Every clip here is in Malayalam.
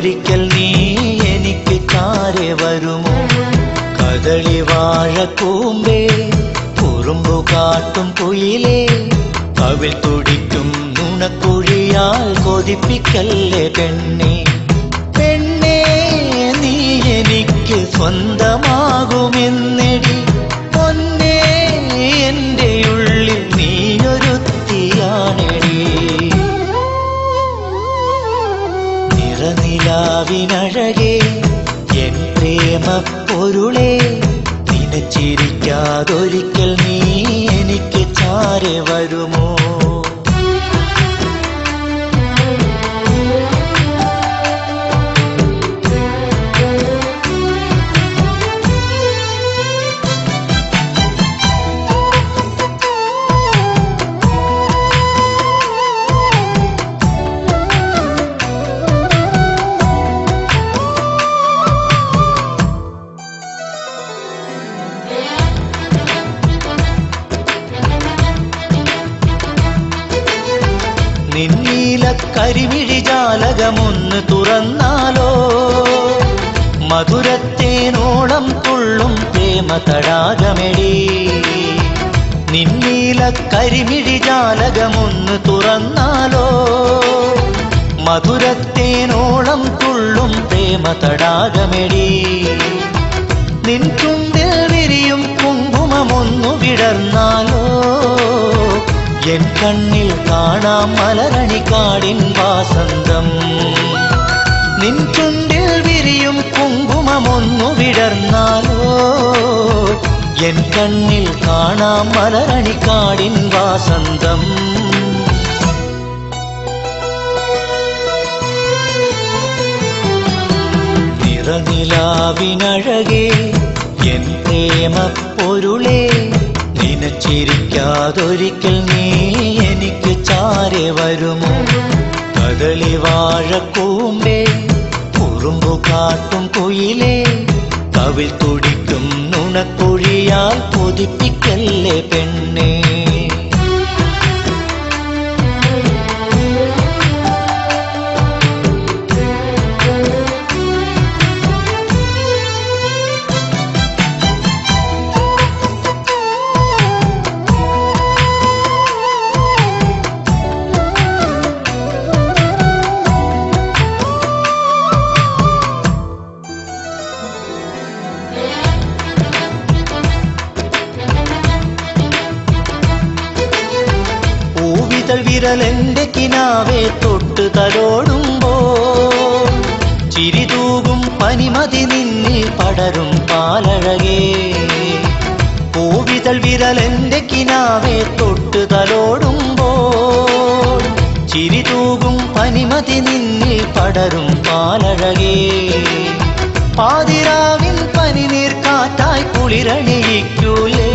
ചിരിക്കാതൊരിക്കൽ നീ എനിക്ക് ചാരെ വരുമോ? കദളി വാഴക്കൂമ്പേ കുറുമ്പു കാട്ടും കുയിലേ കവിൾ തുടിക്കും നുണക്കുഴിയാൽ കൊതിപ്പിക്കല്ലേ പെണ്ണേ. പെണ്ണേ നീ എനിക്ക് സ്വന്തമാകുമെന്നെടി പൊന്നേ എൻ്റെ ഉള്ളിൽ നീയൊരുത്തിയാണെടി. നിറനിലാവിനഴകേ എൻ പ്രേമ പൊരുളേ നിനച്ചിരിക്കാതൊരിക്കൽ നീ എനിക്ക് ചാരെ വരുമോ? നിന്നീലക്കരിമിഴി ജാലകമൊന്ന് തുറന്നാലോ മധുരത്തേനോളം തുള്ളും പ്രേമ തടാകമെടി. നിന്നീലക്കരിമിഴി ജാലകമൊന്ന് തുറന്നാലോ മധുരത്തേനോളം തുള്ളും പ്രേമ തടാകമെടി. നിൻ ചുണ്ടിൽ വിരിയും കുങ്കുമമൊന്നു വിടർന്നാലോ എൻ കണ്ണിൽ കാണാം മലരണിക്കാടിൻ വാസന്തം. നിൻ ചുണ്ടിൽ വിരിയും കുങ്കുമമൊന്നു വിടർന്നാലോ എൻ കണ്ണിൽ കാണാം മലരണിക്കാടിൻ വാസന്തം. നിറനിലാവിനഴകേ എൻ പ്രേമ പൊരുളേ നിനച്ചിരിക്കാതൊരിക്കൽ നീ എനിക്ക് ചാരെ വരുമോ? കദളി വാഴക്കൂമ്പേ കുറുമ്പു കാട്ടും കുയിലേ കവിൾ തുടിക്കും നുണക്കുഴിയാൽ കൊതിപ്പിക്കല്ലേ പെണ്ണേ. വിരലെന്റെ കിനാവെ തൊട്ട് തലോടുമ്പോൾ ചിരിതൂകും പനിമതി നിന്നിൽ പടരും പാലഴകേ. പൂവിതൾ വിരലെന്റെ കിനാവെ തൊട്ട് തലോടുമ്പോൾ ചിരിതൂകും പനിമതി നിന്നിൽ പടരും പാലഴകേ. പാതിരാവിൻ പനിനീർ കാറ്റായി കുളിരണിയിക്കൂലേ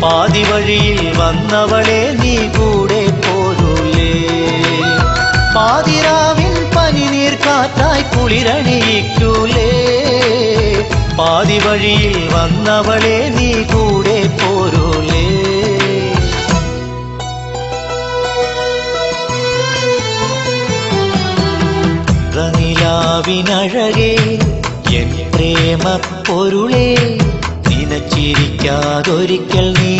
പാതി വഴിയിൽ വന്നവളെ നീ കൂടെ പോരൂലേ. പാതിരാവിൻ പനിനീർ കാറ്റായി കുളിരണിയിക്കൂലേ പാതി വഴിയിൽ വന്നവളെ നീ കൂടെ പോരൂലേ. നിറനിലാവിനഴകേ എൻ പ്രേമ പൊരുളേ നിനച്ചിരിക്കാതൊരിക്കൽ നീ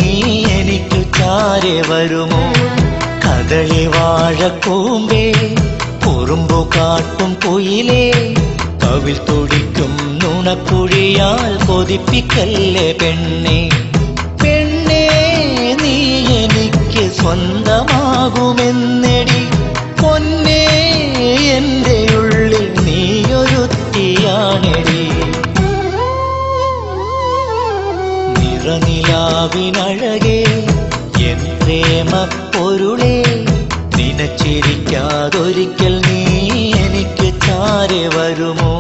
എനിക്ക് ചാരെ വരുമോ? കദളി വാഴക്കൂമ്പേ കുറുമ്പു കാട്ടും കുയിലേ കവിൾ തുടിക്കും നുണക്കുഴിയാൽ കൊതിപ്പിക്കല്ലേ പെണ്ണേ. പെണ്ണേ നീ എനിക്ക് സ്വന്തമാകുമെന്നെടി പൊന്നേ എൻ്റെ ഉള്ളിൽ നീയൊരുത്തിയാണെടി. നിറനിലാവിനഴകേ എൻ പ്രേമ പൊരുളേ നിനച്ചിരിക്കാതൊരിക്കൽ നീ എനിക്ക് ചാരെ വരുമോ?